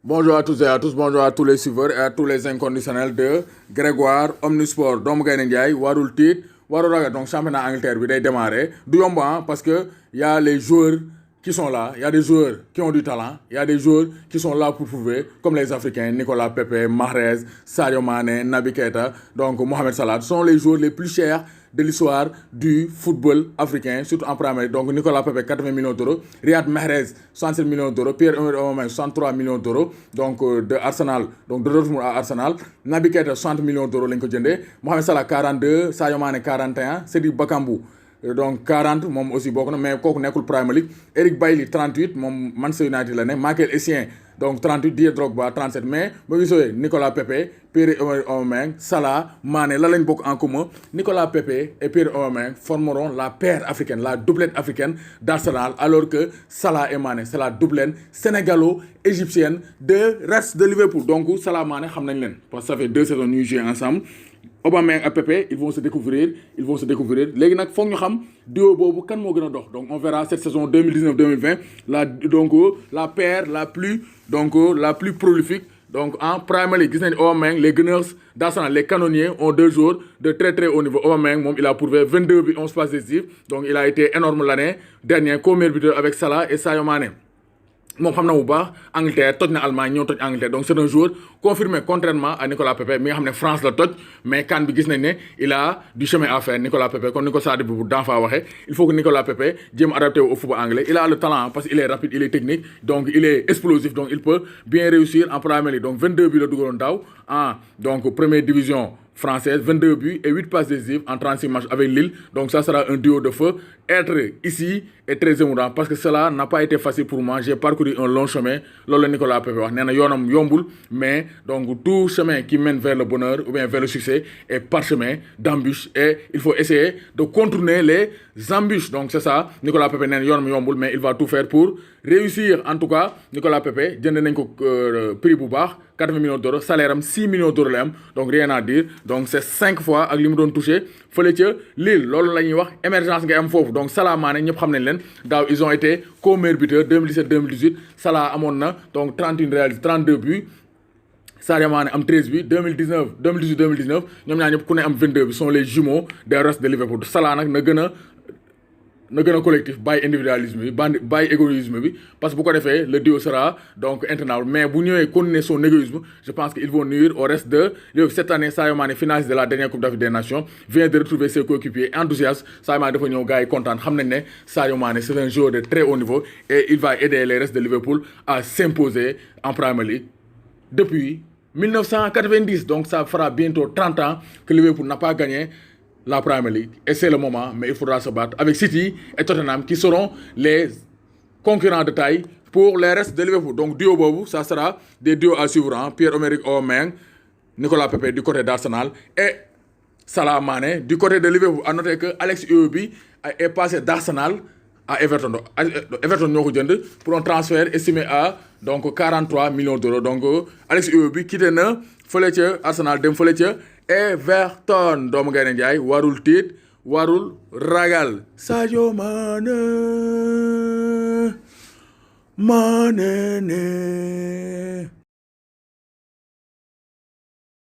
Bonjour à tous et à tous, bonjour à tous les suiveurs et à tous les inconditionnels de Grégoire Omnisport doomu Gaynde Ndiaye warul tiit warul ragal. Donc championnat Angleterre bi day démarrer du yomb parce que y a les joueurs qui sont là, il y a des joueurs qui ont du talent, il y a des joueurs qui sont là pour prouver, comme les Africains, Nicolas Pepe, Mahrez, Sadio Mané, Naby Keita, donc Mohamed Salah, sont les joueurs les plus chers de l'histoire du football africain, surtout en Premier League. Donc Nicolas Pepe, 80 millions d'euros, Riyad Mahrez, 67 millions d'euros, Pierre-Emerick Aubameyang, 63 millions d'euros, donc de Arsenal, donc de Dortmund à Arsenal, Naby Keita, 60 millions d'euros, Mohamed Salah, 42, Sadio Mané, 41, Cédric Bakambu, donc 40 moom aussi bokk na mais kooku nekkul Premier League. Eric Bailly 38 moom Manchester United la ne. Michael Essien donc 38, Didier Drogba 37 mais boo gisee Nicolas Pepe, Pierre-Emerick Aubameyang, Salah, Mané la lañ bokk en commun. Nicolas Pepe et Pierre-Emerick Aubameyang formeront la paire africaine, la doublette africaine d'Arsenal, alors que Salah et Mané c'est la doublette sénégalo-égyptienne de reste de Liverpool. Donc Salah Mané xam nañ leen parce que ça fait 2 saisons ñuy jouer ensemble. Aubameyang et Pepe ils vont se découvrir léegi nag foog ñu xam duo boobu kan moo gën a dox. Donc on verra cette saison 2019-2020 la paire la plus prolifique donc en Premier League. Gis nañ Aubameyang les Gunners d'Arsenal, les canonniers ont 2 joueurs de très très haut niveau. Aubameyang moom il a prouvé 22 buts 11 passes décisives, donc il a été énorme l'année dernière, co-meilleur buteur avec Salah et Sadio Mané. moom xam na bu baax Angleterre toj na Allemagne ñëw toj Angleterre, donc c'est un joueur confirmé contrairement à Nicolas Pepe mi nga xam ne France la toj mais CAN bi gis nañ ne il a du chemin à faire. Nicolas Pepe comme ni ko Sadibou bu d'enfant waxee, il faut que Nicolas Pepe jéem adapté au football anglais. Il a le talent parce qu'il est rapide, il est technique, donc il est explosif, donc il peut bien réussir en Premier League. Donc 22 buts la dugaloon daaw en donc première division française, 22 buts et 8 passes décisives en 36 matchs avec Lille. Donc ça sera un duo de feu. Être ici est très émouvant parce que cela n'a pas été facile pour moi. J'ai parcouru un long chemin. Loolu la Nicolas Pepe wax nee na yoonam yombul, mais donc tout chemin qui mène vers le bonheur ou bien vers le succès est parsemé d'embûches et il faut essayer de contourner les embûches. Donc c'est ça, Nicolas Pepe nee na yoonam yombul mais il va tout faire pour réussir. En tout cas Nicolas Pepe jënd nañ ko prix bu baax, 80 millions d'euros, salaire am 6 millions d'euros la am, donc rien à dire. Donc c'est 5 fois ak li mu doon touché fële ca Lille. Loolu la ñuy wax émergence ngay am foofu. Donc Salah Mané ñëpp xam nañ leen daaw ils ont été co-meilleurs buteurs 2017-2018. Salah amoon na donc 31 réalisés 32 buts, Sadio Mané am 13 buts. 2018-2019 ñoom ñaar ñëpp ku ne am 22 buts, sont les jumeaux des restes de Liverpool. Salah nag na gën a collectif, bàyyi individualisme bi bàyyi égoïsme bi, parce que bu ko defee le duo sera donc intenable. Mais bu ñëwee continuer son égoïsme, je pense qu'ils vont nuire au reste de cette année. Sadio Mané, finaliste de la dernière Coupe d'Afrique des Nations, vient de retrouver ses coéquipiers enthousiastes. Sadio Mané dafa ñëw gars yi kontaan, xam nañ ne Sadio Mané c'est un joueur de très haut niveau et il va aider les restes de Liverpool à s'imposer en Premier League depuis 1990. Donc ça fera bientôt 30 ans que Liverpool n'a pas gagné la Premier League et c'est le moment, mais il faudra se battre avec City et Tottenham qui seront les concurrents de taille pour les restes de Liverpool. Donc duo boobu ça sera des duos à suivre, hein? Pierre-Emerick Aubameyang, Nicolas Pepe du côté d'Arsenal et Salah Mané du côté de Liverpool. À noter que Alex Iwobi est passé d'Arsenal à Everton. Everton ñoo ko jënd pour un transfert estimé à donc 43 millions d'euros. Donc Alex Iwobi quitté na fële ca Arsenal dem fële ca Everton. Doomu Gaynde Ndiaye warul tiit warul ragal. Sadio Mané